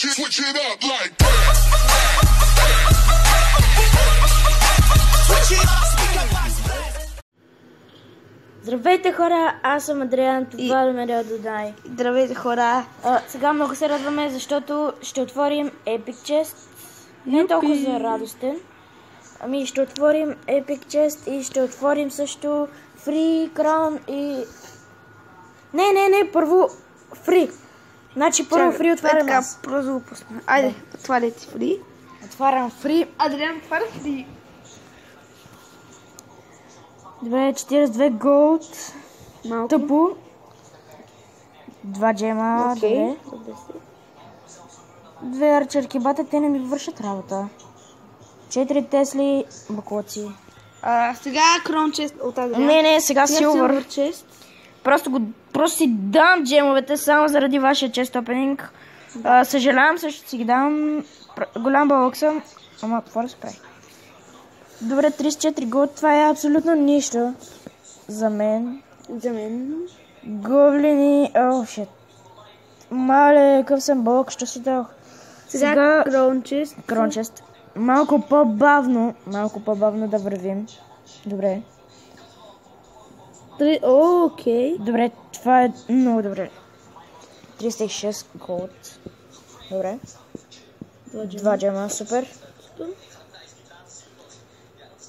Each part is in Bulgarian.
switch it up like Здравейте хора, аз съм Адриан, това е Медиа Додай. Здравейте хора. Сега много се радваме, защото ще отворим Epic Chest. Не толкова за радостен. Ами ще отворим Epic Chest и ще отворим също Free Crown и... Не, първо Free. Значи първо Free отварям аз. Просто пусна. Айде, отваряйте Free. Отварям Free. Адриан, отваря Free. Добре, 42 голд. Малко. Тъпо. 2 джема. Окей. Две арчерки, бата, те не ми вършат работа. 4 Тесли, баклоци. Сега Crown Chest от Адриан. Не, сега Silver. Chest. Просто си дам джемовете само заради вашия чест опенинг. Съжалявам, също си ги дам. Голям балък съм. Ама какво да се прави? Добре, 34 голд, това е абсолютно нищо. За мен. Гоблини, шит. Мале, какъв съм балък, що си дал. Сега Crown Chest. Малко по-бавно да вървим. Добре. Окей. Добре, това е много добре. 306 голд. Добре. 2 джема, супер.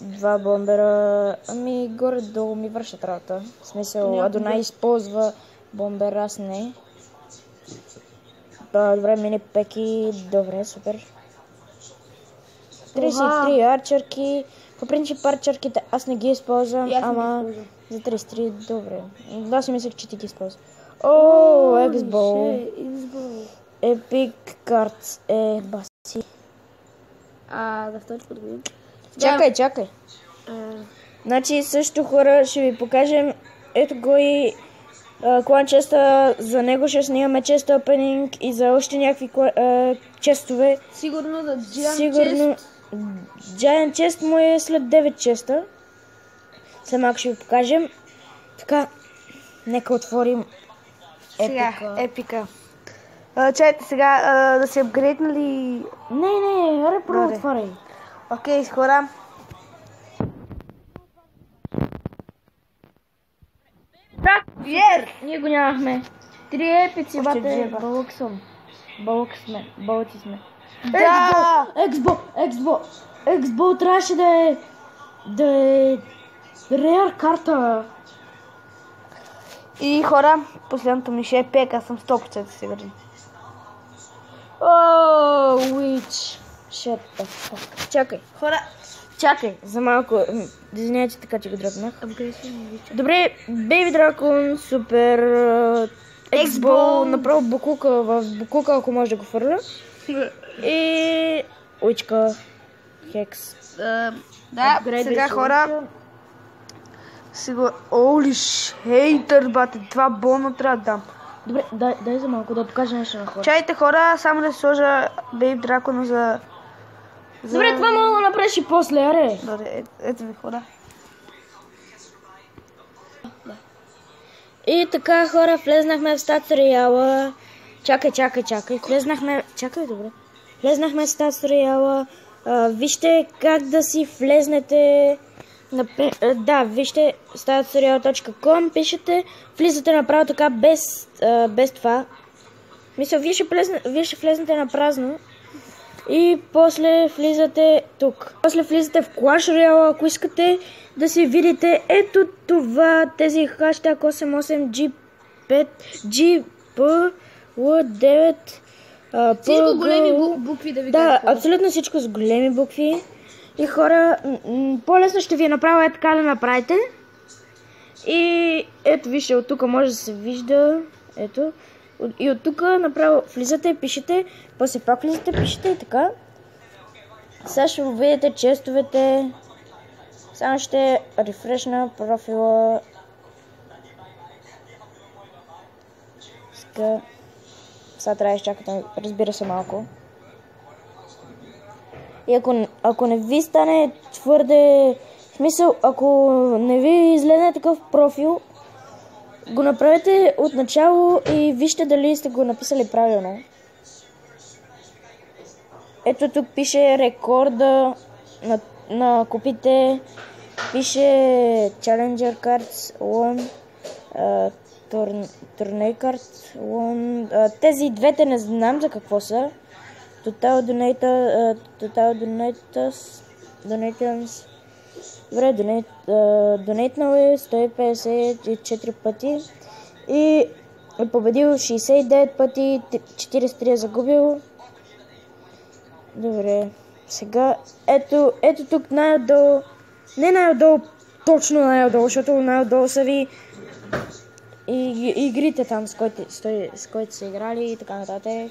2 бомбера. Ами горе-долу ми вършат работа. В смисъл, Адонай използва бомбер, аз не. Добре, мини пеки. Добре, супер. 33 арчерки. По принцип арчерките аз не ги използвам, ама за 33 добре. Да, си мислех, че ти ги използвам. Ексбол. Epic Cards. Баси. За втори път го видим. Чакай. Значи също хора ще ви покажем. Ето го и клан честа. За него ще снимаме чест опенинг и за още някакви честове. Сигурно Giant Chest му е след 9 честа. След малко ще ви покажем. Така, нека отворим Епика. Чайте сега да се апгрейднали. Не, първо отворим. Окей, хора. Ние го нямахме. 3 епици, бате. Балъци сме. Да! Ексбол трябваше да е реар карта. И хора, последното ми ще е пек, аз съм 100% сигурен. Witch. Shut the fuck. Чакай, за малко. Извинявайте така, че го дръпнах. Добре, Бейби Дракон, супер. Ексбол, направо букука в букука, ако може да го фърля. И уичка. Хекс. Да, сега хора. Оли шейтър, бате, 2 бона трябва да дам. Добре, дай за малко да покажа нещо на хора. Чайте хора, само да сложа Бейби Дракона за... Добре, това мога да направиш и после, аре. Добре, ето ви хора. И така хора, влезнахме в статуриала. Чакай. Влезнахме в статуриала. Вижте как да си влезнете. Вижте statustorial.com, пишете, влизате направо така без това. Мисля, вие ще влезнете на празно. И после влизате тук. После влизате в Clash Royale, ако искате да си видите ето това, тези хаштаг 88 G5 GP L9. Всичко големи букви да ви кажа. Да, абсолютно всичко с големи букви. И хора, по-лесно ще ви е направо така да направите. И ето вижте, от тук може да се вижда. Ето. И от тук направо влизате, пишете. После пак влизате, пишете и така. Сега ще видите честовете. Само ще рефрешна профила. Сега трябва да изчакате, разбира се, малко. И ако не ви стане твърде... В смисъл, ако не ви излезе такъв профил, го направете от начало и вижте дали сте го написали правилно. Ето тук пише рекорда на купите. Пише Challenger Cards Won, Tourney Cards Won. Тези двете не знам за какво са. Total Donations. Добре, донейтнал е 154 пъти и е победил 69 пъти, 43 е загубил. Добре, сега ето тук най-отдолу, не най-отдолу, точно най-отдолу, защото най-отдолу са ви игрите там, с които са играли и така нататък.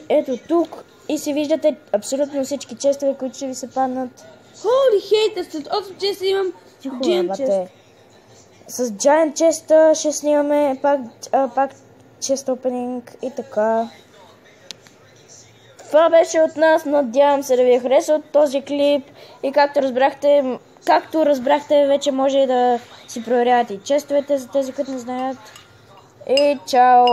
Ето тук и си виждате абсолютно всички честове, които ще ви се паднат. Holy hate, след 8 честа имам Giant Chest. С Giant Chest ще снимаме пак Chest Opening и така. Това беше от нас, надявам се да ви е харесал този клип и както разбрахте, вече може да си проверявате и честовете за тези, които не знаят. И чао!